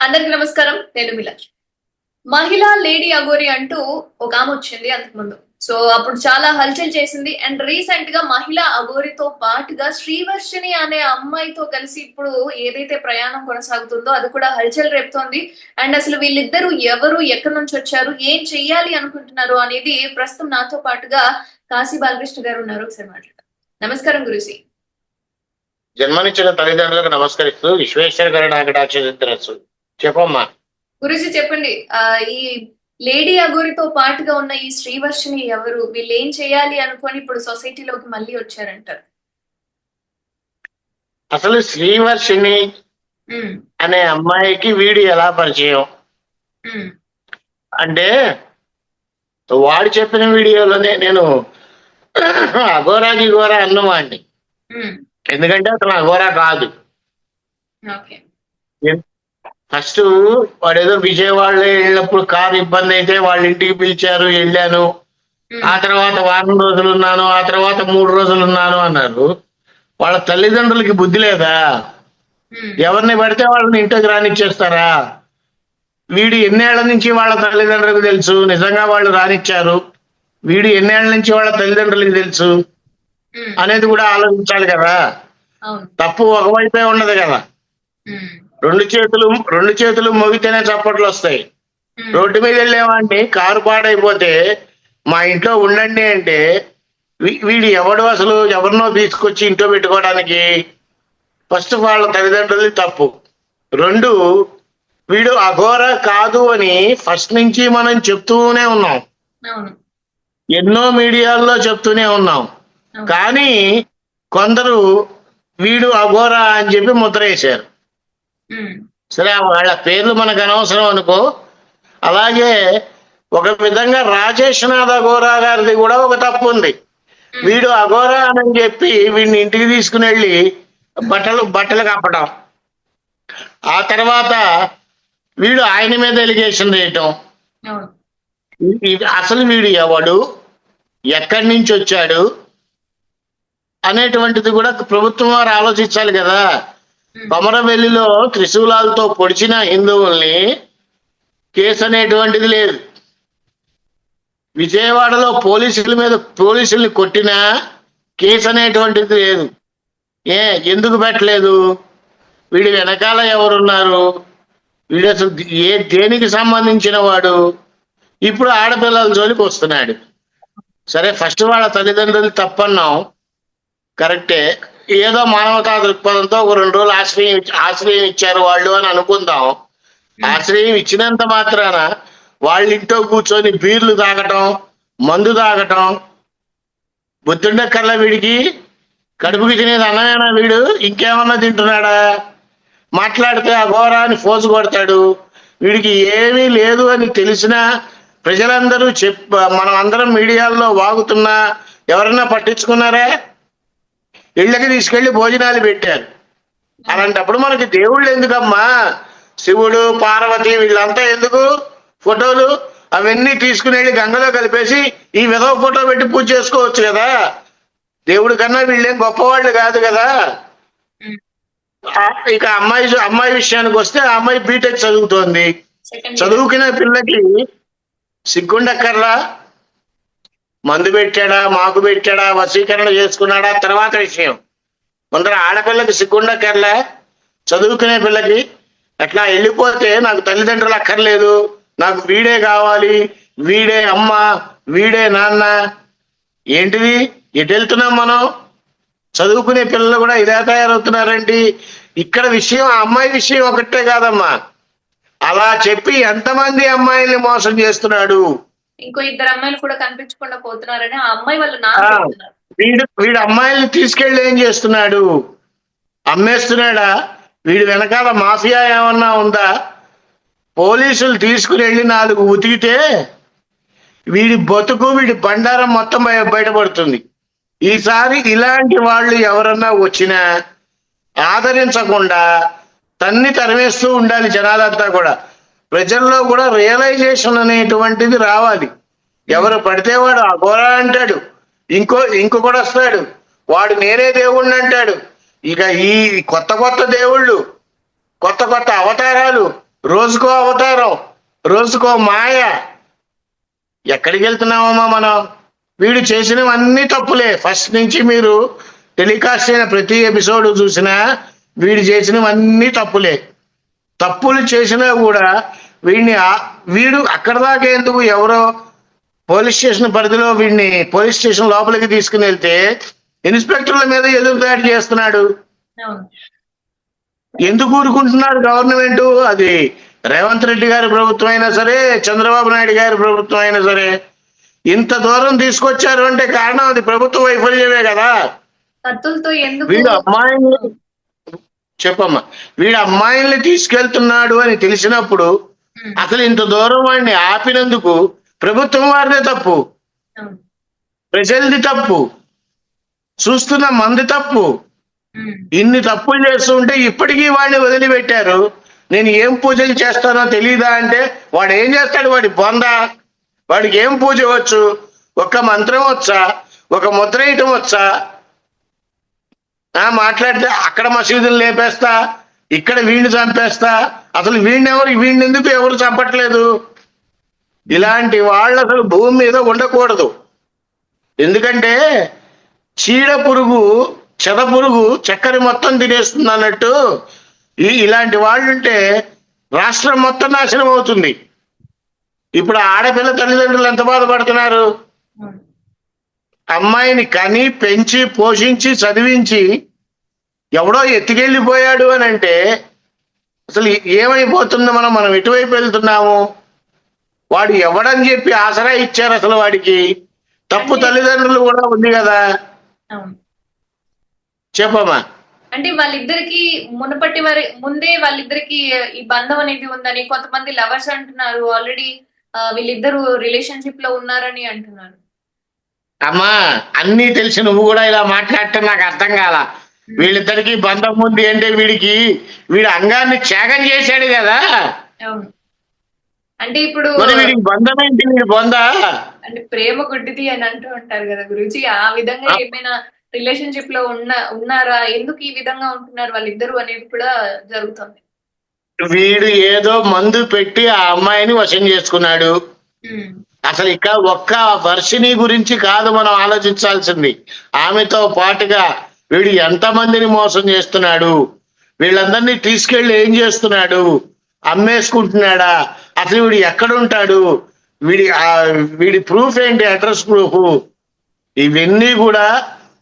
అందరికి నమస్కారం. నేను మిలాజ్. మహిళా లేడీ అఘోరి అంటూ ఒక ఆమె వచ్చింది అంతకు ముందు. సో అప్పుడు చాలా హల్చల్ చేసింది. అండ్ రీసెంట్ గా మహిళా అఘోరితో పాటుగా శ్రీవర్షిని అనే అమ్మాయితో కలిసి ఇప్పుడు ఏదైతే ప్రయాణం కొనసాగుతుందో అది కూడా హల్చల్ రేపుతోంది. అండ్ అసలు వీళ్ళిద్దరూ ఎవరు, ఎక్కడి నుంచి వచ్చారు, ఏం చెయ్యాలి అనుకుంటున్నారు అనేది ప్రస్తుతం నాతో పాటుగా కాశీ బాలకృష్ణ గారు ఉన్నారు. ఒకసారి మాట్లాడతాం. నమస్కారం గురుజీ. జన్మనిచ్చిన తల్లిదండ్రులకు నమస్కరిస్తూ విశ్వేశ్వర గారి నాగడాచరిత్రసు చెప్పమ్మా. గురుజీ చెప్పండి. ఈ లేడీ అఘోరితో పాటుగా ఉన్న ఈ శ్రీవర్షిని ఎవరు, వీళ్ళు ఏం చేయాలి అనుకొని ఇప్పుడు సొసైటీలోకి మళ్ళీ వచ్చారంటారు? అసలు శ్రీవర్షిని అనే అమ్మాయికి వీడు ఎలా పరిచయం అంటే, వాడు చెప్పిన వీడియోలోనే నేను అఘోరాకి ఘోరా అన్నవాడిని. ఎందుకంటే అతను అఘోరా కాదు. ఫస్ట్ వాడు ఏదో విజయవాడలో వెళ్ళినప్పుడు కారు ఇబ్బంది అయితే వాళ్ళ ఇంటికి పిలిచారు, వెళ్ళాను. ఆ తర్వాత వారం రోజులు ఉన్నాను, ఆ తర్వాత 3 రోజులు ఉన్నాను అన్నారు. వాళ్ళ తల్లిదండ్రులకి బుద్ధి లేదా? ఎవరిని పడితే వాళ్ళని ఇంటికి రానిచ్చేస్తారా? వీడు ఎన్నేళ్ల నుంచి వాళ్ళ తల్లిదండ్రులకు తెలుసు నిజంగా వాళ్ళు రానిచ్చారు, వీడు ఎన్నేళ్ల నుంచి వాళ్ళ తల్లిదండ్రులకి తెలుసు అనేది కూడా ఆలోచించాలి కదా. తప్పు ఒకవైపే ఉండదు కదా. రెండు చేతులు మోగితేనే చప్పట్లు వస్తాయి. రోడ్డు మీద వెళ్ళేవాడిని కారు పాడైపోతే మా ఇంట్లో ఉండండి అంటే వీడు ఎవడు అసలు ఎవరినో తీసుకొచ్చి ఇంట్లో పెట్టుకోవడానికి? ఫస్ట్ వాళ్ళ తల్లిదండ్రులది తప్పు. 2, వీడు అఘోర కాదు అని ఫస్ట్ నుంచి మనం చెప్తూనే ఉన్నాం, ఎన్నో మీడియాల్లో చెప్తూనే ఉన్నాం. కానీ కొందరు వీడు అఘోర అని చెప్పి ముద్ర వేశారు. సరే, వాళ్ళ పేర్లు మనకు అనవసరం అనుకో. అలాగే ఒక విధంగా రాజేష్నాథ్ అఘోరా గారిది కూడా ఒక తప్పు ఉంది. వీడు అఘోరా అని చెప్పి వీడిని ఇంటికి తీసుకుని వెళ్ళి బట్టలు కప్పడం, ఆ తర్వాత వీడు ఆయన మీద ఎలిగేషన్ వేయటం. అసలు వీడు ఎవడు, ఎక్కడి నుంచి వచ్చాడు అనేటువంటిది కూడా ప్రభుత్వం వారు ఆలోచించాలి కదా. కొమరవెల్లిలో త్రిశూలాలతో పొడిచిన హిందువుల్ని కేసు అనేటువంటిది లేదు. విజయవాడలో పోలీసుల్ని కొట్టినా కేసు అనేటువంటిది లేదు. ఎందుకు పెట్టలేదు? వీడి వెనకాల ఎవరున్నారు? వీడు అసలు దేనికి సంబంధించిన వాడు? ఇప్పుడు ఆడపిల్లల జోలికి వస్తున్నాడు. సరే, ఫస్ట్ వాళ్ళ తల్లిదండ్రులు తప్పన్నాం, కరెక్టే. ఏదో మానవతా దృక్పథంతో ఒక 2 రోజులు ఆశ్రయం ఇచ్చారు వాళ్ళు అని అనుకుందాం. ఆశ్రయం ఇచ్చినంత మాత్రాన వాళ్ళ ఇంట్లో కూర్చొని బీర్లు తాగటం, మందు తాగటం బుద్ధుండక్కర్లా వీడికి? కడుపుకి తినేది అన్నమేనా వీడు? ఇంకేమన్నా తింటున్నాడా? మాట్లాడితే అఘోరా అని ఫోజు కొడతాడు. వీడికి ఏమీ లేదు అని తెలిసినా ప్రజలందరూ మనం అందరం మీడియాల్లో వాగుతున్నా ఎవరన్నా పట్టించుకున్నారా? ఇళ్ళకి తీసుకెళ్లి భోజనాలు పెట్టారు. అలాంటప్పుడు మనకి దేవుళ్ళు ఎందుకమ్మా? శివుడు, పార్వతి వీళ్ళంతా ఎందుకు? ఫోటోలు అవన్నీ తీసుకుని వెళ్ళి గంగలో కలిపేసి ఈ విధవ ఫోటో పెట్టి పూజ చేసుకోవచ్చు కదా. దేవుడి కన్నా వీళ్ళేం గొప్పవాళ్ళు కాదు కదా. ఇక అమ్మాయి విషయానికి వస్తే, ఆ అమ్మాయి బీటెక్ చదువుతోంది. చదువుకునే పిల్లకి సిగ్గుండక్కర్లా? మందు పెట్టాడా, మాకు పెట్టాడా, వశీకరణ చేసుకున్నాడా తర్వాత విషయం. కొందరు ఆడపిల్లకి సిగ్గుండక్కర్లా? చదువుకునే పిల్లకి అట్లా వెళ్ళిపోతే నాకు తల్లిదండ్రులు అక్కర్లేదు, నాకు వీడే కావాలి, వీడే అమ్మ, వీడే నాన్న. ఏంటిది? ఎటు వెళ్తున్నాం మనం? చదువుకునే పిల్లలు కూడా ఇదే తయారవుతున్నారండి. ఇక్కడ విషయం ఆ అమ్మాయి విషయం ఒకటే కాదమ్మా. అలా చెప్పి ఎంతమంది అమ్మాయిల్ని మోసం చేస్తున్నాడు. ఇంకో 2 అమ్మాయిలు కూడా కనిపించకుండా పోతున్నారని ఆ అమ్మాయి వాళ్ళు వీడు అమ్మాయిల్ని తీసుకెళ్ళి ఏం చేస్తున్నాడు? అమ్మేస్తున్నాడా? వీడి వెనకాల మాఫియా ఏమన్నా ఉందా? పోలీసులు తీసుకుని వెళ్ళి 4 ఉతికితే వీడి బతుకు, వీడి బండారం మొత్తం బయటపడుతుంది. ఈసారి ఇలాంటి వాళ్ళు ఎవరన్నా వచ్చినా ఆదరించకుండా తరిమేస్తూ ఉండాలి జనాలంతా కూడా. ప్రజల్లో కూడా రియలైజేషన్ అనేటువంటిది రావాలి. ఎవరు పడితే వాడు అఘోరా అంటాడు, ఇంకొకడు వస్తాడు, వాడు నేనే దేవుణ్ణి అంటాడు. ఇక ఈ కొత్త దేవుళ్ళు, కొత్త అవతారాలు రోజుకో అవతారం, రోజుకో మాయ. ఎక్కడికి వెళ్తున్నామమ్మా మనం? వీడు చేసినవన్నీ తప్పులే. ఫస్ట్ నుంచి మీరు టెలికాస్ట్ అయిన ప్రతి ఎపిసోడ్ చూసినా వీడు చేసినవన్నీ తప్పులే. తప్పులు చేసినా కూడా వీడు అక్కడ దాకా ఎందుకు, ఎవరో పోలీస్ స్టేషన్ పరిధిలో వీడిని పోలీస్ స్టేషన్ లోపలికి తీసుకుని వెళ్తే ఇన్స్పెక్టర్ల మీద ఎదురుదాడి చేస్తున్నాడు. అవును. ఎందుకు ఊరుకుంటున్నారు గవర్నమెంట్? అది రేవంత్ రెడ్డి గారి ప్రభుత్వం అయినా సరే, చంద్రబాబు నాయుడు గారి ప్రభుత్వం అయినా సరే, ఇంత దూరం తీసుకొచ్చారు అంటే కారణం అది ప్రభుత్వ వైఫల్యమే కదా. కత్తులతో ఎందుకు వీడు అమ్మాయిని చెప్పమ్మా, వీడు అమ్మాయిల్ని తీసుకెళ్తున్నాడు అని తెలిసినప్పుడు అసలు ఇంత దూరం వాడిని ఆపినందుకు ప్రభుత్వం వారిదే తప్పు, అవును. ప్రజలది తప్పు, చూస్తున్న మంది తప్పు. ఇన్ని తప్పులు చేస్తుంటే ఇప్పటికీ వాడిని వదిలిపెట్టారు. నేను ఏం పూజలు చేస్తానో తెలీదా అంటే వాడు ఏం చేస్తాడు? వాడి బొంద. వాడికి ఏం పూజ వచ్చు? ఒక్క మంత్రం వచ్చా? ఒక ముద్ర వేయటం వచ్చా? మాట్లాడితే అక్కడ మసీదులు లేపేస్తా, ఇక్కడ వీడిని చంపేస్తా. అసలు వీడిని ఎందుకు ఎవరు చంపట్లేదు? ఇలాంటి వాళ్ళు అసలు భూమి మీద ఉండకూడదు. ఎందుకంటే చీడ పురుగు, చెద పురుగు చక్కెర మొత్తం తినేస్తుంది అన్నట్టు ఇలాంటి వాళ్ళు ఉంటే రాష్ట్రం మొత్తం నాశనం అవుతుంది. ఇప్పుడు ఆడపిల్ల తల్లిదండ్రులు ఎంత బాధపడుతున్నారు? అమ్మాయిని కని పెంచి పోషించి చదివించి ఎవడో ఎత్తుకెళ్ళిపోయాడు అని అంటే అసలు ఏమైపోతుంది? మనం ఎటువైపు వెళ్తున్నాము? వాడు ఎవడని చెప్పి ఆసరా ఇచ్చారు? అసలు వాడికి తప్పు తల్లిదండ్రులు కూడా ఉంది కదా. చెప్పమ్మా. అంటే వాళ్ళిద్దరికి ముందే వాళ్ళిద్దరికి ఈ బంధం అనేది ఉందని, కొంతమంది లవర్స్ అంటున్నారు, ఆల్రెడీ వీళ్ళిద్దరు రిలేషన్షిప్ లో ఉన్నారని అంటున్నారు. అమ్మా, అన్నీ తెలిసి నువ్వు కూడా ఇలా మాట్లాడటం నాకు అర్థం కాల. వీళ్ళిద్దరికి బంధం ఉంది అంటే వీడి అంగాన్ని త్యాగం చేశాడు కదా. అవును. అంటే ఇప్పుడు వీడికి బంధం ఏంటి? వీడి బొందా? అంటే ప్రేమ గుడ్డిది అని అంటూ ఉంటారు కదా గురూజీ. ఆ విధంగా ఏమైనా రిలేషన్షిప్ లో ఉన్నారా? ఎందుకు ఈ విధంగా ఉంటున్నారు వాళ్ళిద్దరు అనేది కూడా జరుగుతుంది. వీడు ఏదో మందు పెట్టి ఆ అమ్మాయిని వశం చేసుకున్నాడు. అసలు ఇక ఒక్క వర్షిని గురించి కాదు మనం ఆలోచించాల్సింది, ఆమెతో పాటుగా వీడు ఎంతమందిని మోసం చేస్తున్నాడు, వీళ్ళందరినీ తీసుకెళ్లి ఏం చేస్తున్నాడు, అమ్మేసుకుంటున్నాడా, అసలు వీడు ఎక్కడుంటాడు, వీడి ప్రూఫ్ ఏంటి, అడ్రస్ ప్రూఫ్, ఇవన్నీ కూడా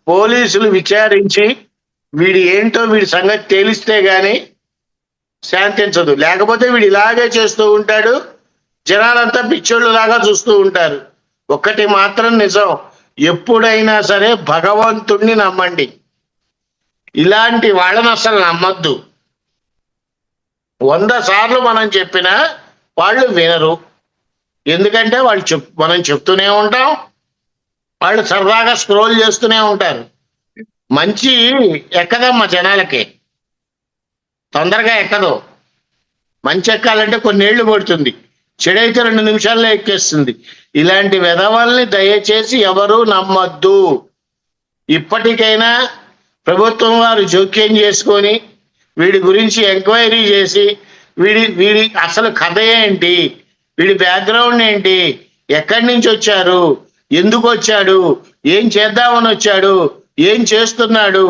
పోలీసులు విచారించి వీడి ఏంటో వీడి సంగతి తేలిస్తే గాని శాంతించదు. లేకపోతే వీడు ఇలాగే చేస్తూ ఉంటాడు, జనాలంతా పిచ్చోళ్ళు లాగా చూస్తూ ఉంటారు. ఒక్కటి మాత్రం నిజం, ఎప్పుడైనా సరే భగవంతుణ్ణి నమ్మండి. ఇలాంటి వాళ్ళని అసలు నమ్మద్దు. 100 సార్లు మనం చెప్పినా వాళ్ళు వినరు. ఎందుకంటే మనం చెప్తూనే ఉంటాం, వాళ్ళు సరదాగా స్క్రోల్ చేస్తూనే ఉంటారు. మంచి ఎక్కదమ్మా జనాలకి, తొందరగా ఎక్కదు. మంచి ఎక్కాలంటే కొన్నేళ్లు పడుతుంది, చెడైతే 2 నిమిషాల్లో ఎక్కేస్తుంది. ఇలాంటి వెధవల్ని దయచేసి ఎవరు నమ్మద్దు. ఇప్పటికైనా ప్రభుత్వం వారు జోక్యం చేసుకొని వీడి గురించి ఎంక్వైరీ చేసి వీడి అసలు కథ ఏంటి, వీడి బ్యాక్గ్రౌండ్ ఏంటి, ఎక్కడి నుంచి వచ్చారు, ఎందుకు వచ్చాడు, ఏం చేద్దామని వచ్చాడు, ఏం చేస్తున్నాడు,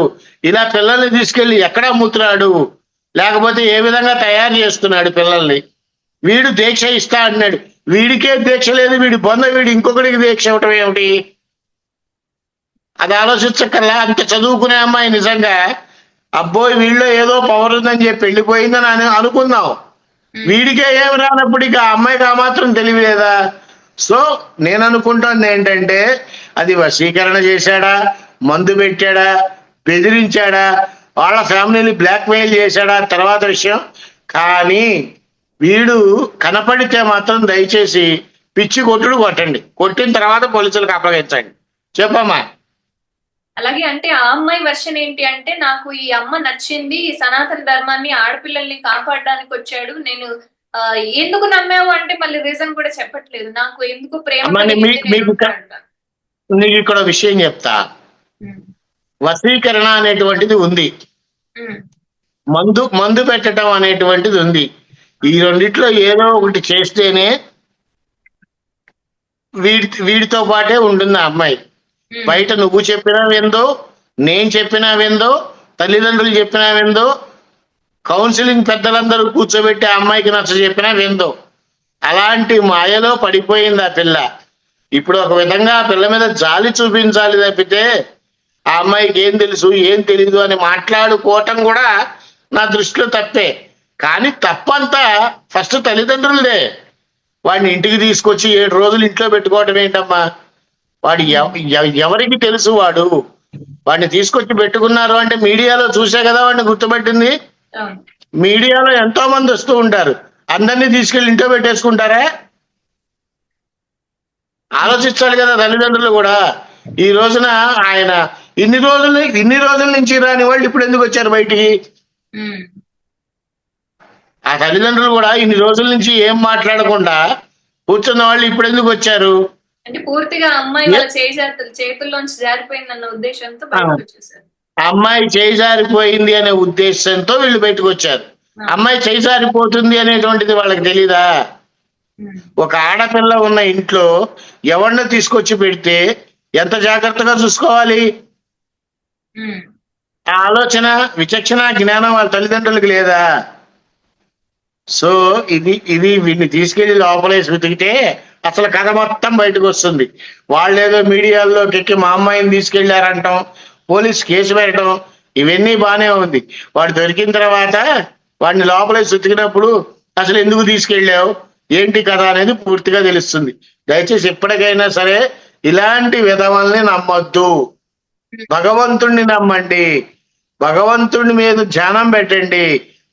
ఇలా పిల్లల్ని తీసుకెళ్లి ఎక్కడ అమ్ముతున్నాడు, లేకపోతే ఏ విధంగా తయారు చేస్తున్నాడు పిల్లల్ని. వీడు దీక్ష ఇస్తా అన్నాడు, వీడికే దీక్ష లేదు, వీడి వీడు ఇంకొకటికి దీక్ష ఇవ్వటం ఏమిటి? అది ఆలోచించక్కర్లా. అంత చదువుకునే అమ్మాయి నిజంగా అబ్బోయ్ వీళ్ళలో ఏదో పవర్ ఉందని చెప్పి వెళ్ళిపోయిందని అనుకుందాం. వీడికే ఏమి రానప్పుడు ఇక ఆ అమ్మాయికి ఆ మాత్రం తెలియలేదా? సో నేను అనుకుంటాను ఏంటంటే అది వశీకరణ చేశాడా, మందు పెట్టాడా, బెదిరించాడా, వాళ్ళ ఫ్యామిలీని బ్లాక్మెయిల్ చేశాడా తర్వాత విషయం. కానీ వీడు కనపడితే మాత్రం దయచేసి పిచ్చి కొట్టండి, కొట్టిన తర్వాత పోలీసులకు అప్పగించండి. చెప్పమ్మా. అలాగే అంటే ఆ అమ్మాయి వర్షన్ ఏంటి అంటే, నాకు ఈ అమ్మ నచ్చింది, సనాతన ధర్మాన్ని ఆడపిల్లల్ని కాపాడడానికి వచ్చాడు, నేను ఎందుకు నమ్మావు అంటే మళ్ళీ రీజన్ కూడా చెప్పట్లేదు, నాకు ఎందుకు ప్రేమ. నీకు ఇక్కడ విషయం చెప్తా, వశీకరణ అనేటువంటిది ఉంది, మందు పెట్టడం అనేటువంటిది ఉంది. ఈ రెండిట్లో ఏదో ఒకటి చేస్తేనే వీడితో పాటే ఉంటుంది ఆ అమ్మాయి. ఉమ్, బయట నువ్వు చెప్పినా విందో, నేను చెప్పినా విందో, తల్లిదండ్రులు చెప్పినా విందో, కౌన్సిలింగ్ పెద్దలందరూ కూర్చోబెట్టి ఆ అమ్మాయికి నచ్చ చెప్పినా విందో. అలాంటి మాయలో పడిపోయింది ఆ పిల్ల. ఇప్పుడు ఒక విధంగా ఆ పిల్ల మీద జాలి చూపించాలి తప్పితే ఆ అమ్మాయికి ఏం తెలుసు ఏం తెలీదు అని మాట్లాడుకోవటం కూడా నా దృష్టిలో తప్పే. కానీ తప్పంతా ఫస్ట్ తల్లిదండ్రులదే. వాడిని ఇంటికి తీసుకొచ్చి 7 రోజులు ఇంట్లో పెట్టుకోవటం ఏంటమ్మా? వాడు ఎవరికి తెలుసు వాడిని తీసుకొచ్చి పెట్టుకున్నారు అంటే మీడియాలో చూసే కదా వాడిని గుర్తుపెట్టింది. అవును. మీడియాలో ఎంతో మంది వస్తూ ఉంటారు, అందరినీ తీసుకెళ్లి ఇంట్లో పెట్టేసుకుంటారా? ఆలోచించాలి కదా తల్లిదండ్రులు కూడా. ఈ రోజున ఆయన ఇన్ని రోజుల నుంచి రాని వాళ్ళు ఇప్పుడు ఎందుకు వచ్చారు బయటికి? ఉమ్. ఆ తల్లిదండ్రులు కూడా ఇన్ని రోజుల నుంచి ఏం మాట్లాడకుండా కూర్చున్న వాళ్ళు ఇప్పుడు ఎందుకు వచ్చారు? అంటే పూర్తిగా అమ్మాయి వాళ్ళ చేతుల్లోంచి జారిపోయిందన్న ఉద్దేశంతో బయటకు వచ్చేసారు. అమ్మాయి చేయి జారిపోయింది అనే ఉద్దేశంతో వీళ్ళు బయటకు వచ్చారు. అమ్మాయి చేయి జారిపోతుంది అనేటువంటిది వాళ్ళకి తెలీదా? ఉమ్, ఒక ఆడపిల్ల ఉన్న ఇంట్లో ఎవరిని తీసుకొచ్చి పెడితే ఎంత జాగ్రత్తగా చూసుకోవాలి? ఉమ్, ఆ ఆలోచన, విచక్షణ, జ్ఞానం వాళ్ళ తల్లిదండ్రులకు లేదా? సో ఇది వీడిని తీసుకెళ్లి లోపలేసి వెతికితే అసలు కథ మొత్తం బయటకు వస్తుంది. వాళ్ళేదో మీడియాల్లోకి ఎక్కి మా అమ్మాయిని తీసుకెళ్లారంటాం, పోలీస్ కేసు పెట్టడం, ఇవన్నీ బానే ఉంది. వాడు దొరికిన తర్వాత వాడిని లోపలేసి వెతికినప్పుడు అసలు ఎందుకు తీసుకెళ్ళావు, ఏంటి కథ అనేది పూర్తిగా తెలుస్తుంది. దయచేసి ఎప్పటికైనా సరే ఇలాంటి విధవల్ని నమ్మొద్దు. భగవంతుణ్ణి నమ్మండి, భగవంతుడి మీద ధ్యానం పెట్టండి,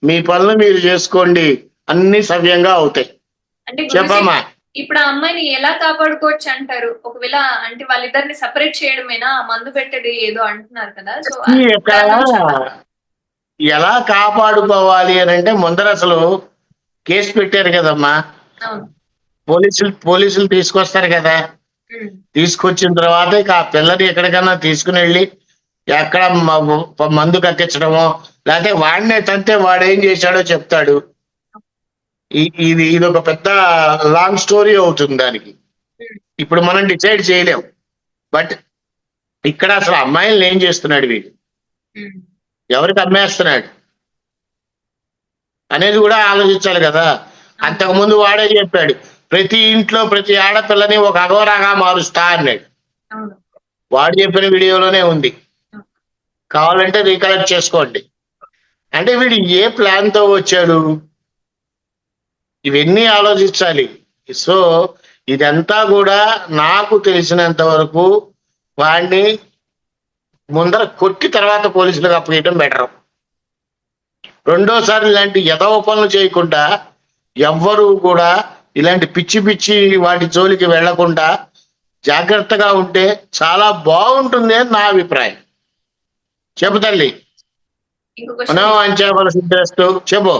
మీ పనులు మీరు చేసుకోండి, అన్ని సవ్యంగా అవుతాయి. అంటే గురూజీ, చెప్పమ్మా. ఇప్పుడు ఆ అమ్మాయిని ఎలా కాపాడుకోవచ్చు అంటారు? ఒకవేళ అంటే వాళ్ళిద్దరిని సెపరేట్ చేయడమేనా? మందు పెట్టేది ఏదో అంటున్నారు కదా, సో ఇక్కడ ఎలా కాపాడుకోవాలి అని అంటే ముందర అసలు కేసు పెట్టారు కదమ్మా. అవును. పోలీసులు తీసుకొస్తారు కదా. ఉమ్, తీసుకొచ్చిన తర్వాత ఇక ఆ పిల్లని ఎక్కడికన్నా తీసుకుని వెళ్ళి ఎక్కడ మందు కక్కించడమో, లేకపోతే వాడినే తంతే వాడేం చేశాడో చెప్తాడు. ఇది ఒక పెద్ద లాంగ్ స్టోరీ అవుతుంది దానికి. ఇప్పుడు మనం డిసైడ్ చేయలేం. బట్ ఇక్కడ అసలు అమ్మాయిలను ఏం చేస్తున్నాడు వీడు, ఉమ్, ఎవరికి అమ్మేస్తున్నాడు అనేది కూడా ఆలోచించాలి కదా. అంతకుముందు వాడే చెప్పాడు, ప్రతి ఇంట్లో ప్రతి ఆడపిల్లని ఒక అఘోరాగా మారుస్తా అన్నాడు. అవును. వాడు చెప్పిన వీడియోలోనే ఉంది, కావాలంటే రీకలెక్ట్ చేసుకోండి. అంటే వీడు ఏ ప్లాన్ తో వచ్చాడు, ఇవన్నీ ఆలోచించాలి. సో ఇదంతా కూడా నాకు తెలిసినంత వరకు వాడిని ముందర కొట్టి తర్వాత పోలీసులకు అప్పగించడం బెటర్. రెండోసారి ఇలాంటి యథవ పనులు చేయకుండా ఎవ్వరూ కూడా ఇలాంటి పిచ్చి వాటి జోలికి వెళ్లకుండా జాగ్రత్తగా ఉంటే చాలా బాగుంటుంది అని నా అభిప్రాయం. చెప్పు తల్లి. ఇంకొక మనోవాంఛాఫల సిద్ధిరస్తు. చెప్పు.